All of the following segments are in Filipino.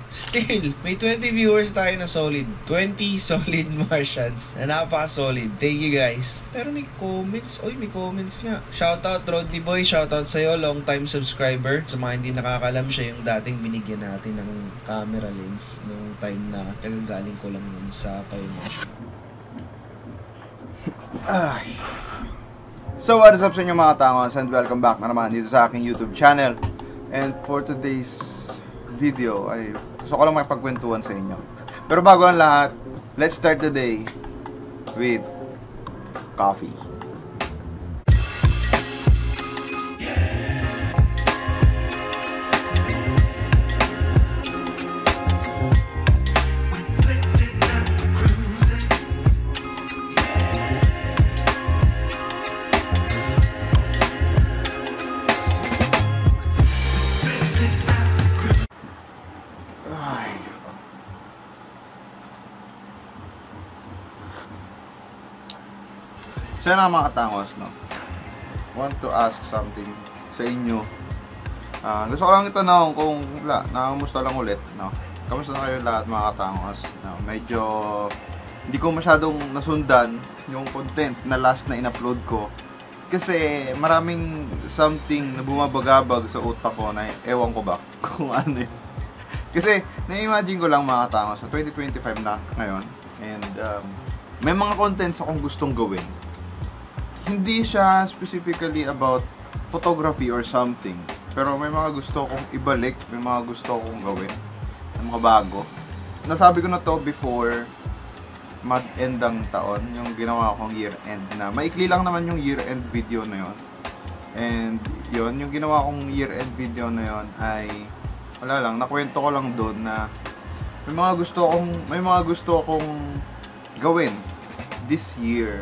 Still, may 20 viewers tayo na solid. 20 solid Martians na napaka-solid. Thank you guys. Pero may comments. Oy, may comments nga. Shoutout Rodney Boy. Shoutout sa'yo. Long time subscriber. Sa mga hindi nakakalam, siya yung dating binigyan natin ng camera lens nung time na tagagaling ko lang yun sa Paymotion. Ay. So what is up sa inyo mga tangos, and welcome back na naman dito sa aking YouTube channel. And for today's video ay gusto ko lang makipagkwentuhan sa inyo. Pero bago ang lahat, let's start the day with coffee. So yun mga katangos, no? Want to ask something sa inyo. Gusto ko lang itanong kung nakamusta lang ulit, no? Kamusta na kayo lahat mga katangos? No? Medyo hindi ko masyadong nasundan yung content na last na in-upload ko. Kasi maraming something na bumabagabag sa utak ko na ewan ko ba kung ano yun. Kasi na-imagine ko lang mga katangos sa 2025 na ngayon. And may mga contents akong gustong gawin. Hindi siya specifically about photography or something. Pero may mga gusto kong ibalik, may mga gusto kong gawin. May mga bago. Nasabi ko na to before mag-end ang taon, yung ginawa kong year-end na. Maikli lang naman yung year-end video na yon. And yun, yung ginawa kong year-end video na yon ay wala lang, nakwento ko lang doon na may mga gusto kong gawin this year.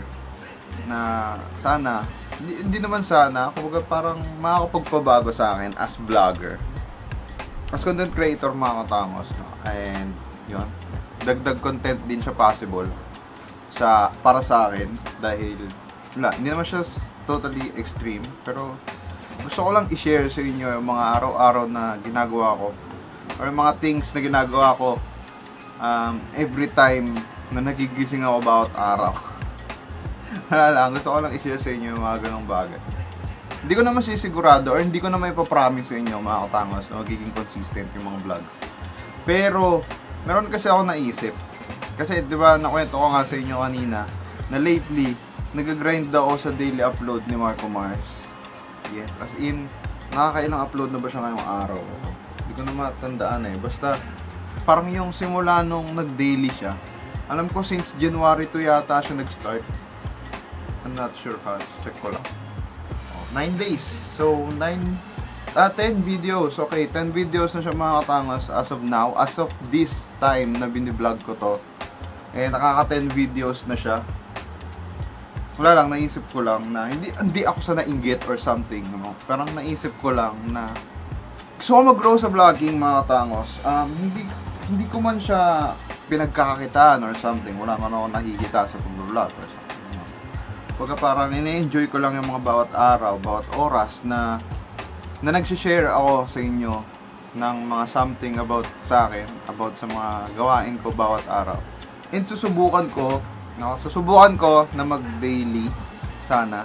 Na sana, hindi naman sana, kumbaga parang makakapagpabago sa akin as vlogger, as content creator mga katangos, no? And yun, dagdag content din siya possible para sa akin dahil hindi naman siya totally extreme, pero gusto ko lang i-share sa inyo yung mga araw-araw na ginagawa ko or yung mga things na ginagawa ko every time na nagigising ako bawat araw. Wala lang, gusto ko lang i-share sa inyo yung mga ganong bagay. Hindi ko naman sisigurado or hindi ko naman ipapromise sa inyo mga katangos na magiging consistent yung mga vlogs. Pero, meron kasi ako naisip. Kasi, di ba, nakwento ko nga sa inyo kanina na lately, nag-grind ako sa daily upload ni Marco Mars. Yes, as in, nakakailang upload na ba siya ngayong araw? Hindi ko na matandaan eh. Basta, parang yung simula nung nag-daily siya. Alam ko since January 2 yata siya nag-start. I'm not sure how. Check ko lang. 9 days. So, 10 videos. Okay, 10 videos na siya mga katangos as of now. As of this time na biniblog ko to. Eh, nakaka 10 videos na siya. Wala lang, naisip ko lang na hindi ako sa nainggit or something. No? Parang naisip ko lang na gusto ko mag-grow sa vlogging mga katangos. Hindi ko man siya pinagkakakitaan or something. Wala man ako nakikita sa pag-vlog or something. Pagka parang ine-enjoy ko lang yung mga bawat araw, bawat oras na nagsishare ako sa inyo ng mga something about sa akin, about sa mga gawain ko bawat araw. And susubukan ko na mag-daily sana.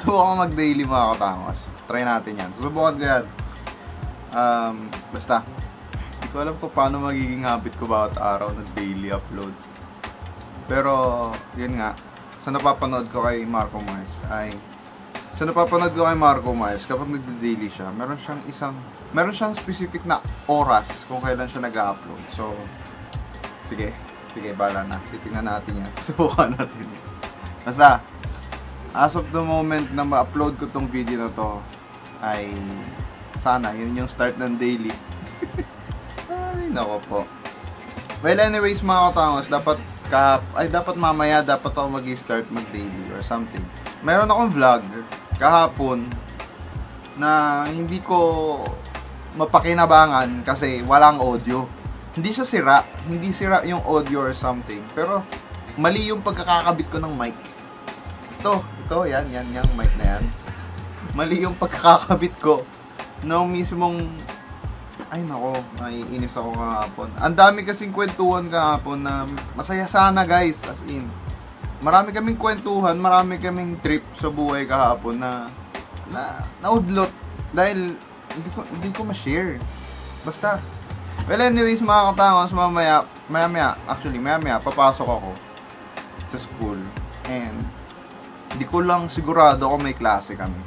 Subukan ko mag-daily mga katangos. Try natin yan. Susubukan ko yan. Basta, hindi ko alam kung paano magiging habit ko bawat araw na daily upload. Pero, yun nga. Sa napapanood ko kay Marco Mars kapag nagde-daily siya, meron siyang specific na oras kung kailan siya nag-upload. So, sige, bala na. Titingnan natin yan. Subukan natin yan. Basta, as of the moment na ma-upload ko tong video na to, ay sana, yun yung start ng daily. Ay, nako po. Well, anyways mga katangos, dapat mamaya ako mag-start mag-daily or something. Meron akong vlog kahapon na hindi ko mapakinabangan kasi walang audio. Hindi sira yung audio or something. Pero mali yung pagkakakabit ko ng mic. Ito, yan, yung mic na yan. Mali yung pagkakakabit ko ng mismong Ay nako, naiinis ako kahapon. Ang dami kasing kwentuhan kahapon na masaya sana guys, as in. Marami kaming kwentuhan, marami kaming trip sa buhay kahapon na naudlot dahil hindi ko ma-share. Basta. Well anyways mga katangos, mamaya papasok ako sa school and hindi ko lang sigurado kung may klase kami.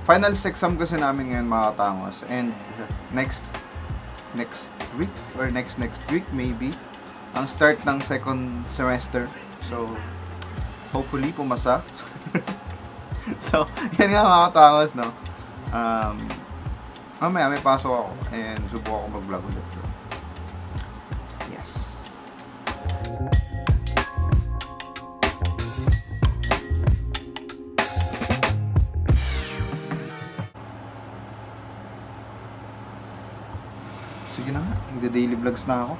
Finals exam kasi namin ngayon mga katangos and next week or next week maybe ang start ng second semester. So hopefully pumasa. So yan nga mga katangos, no. Mamaya may pasok ako and subukan ko mag-vlog ulit. Yes. Sige na nga, magda-daily vlogs na ako.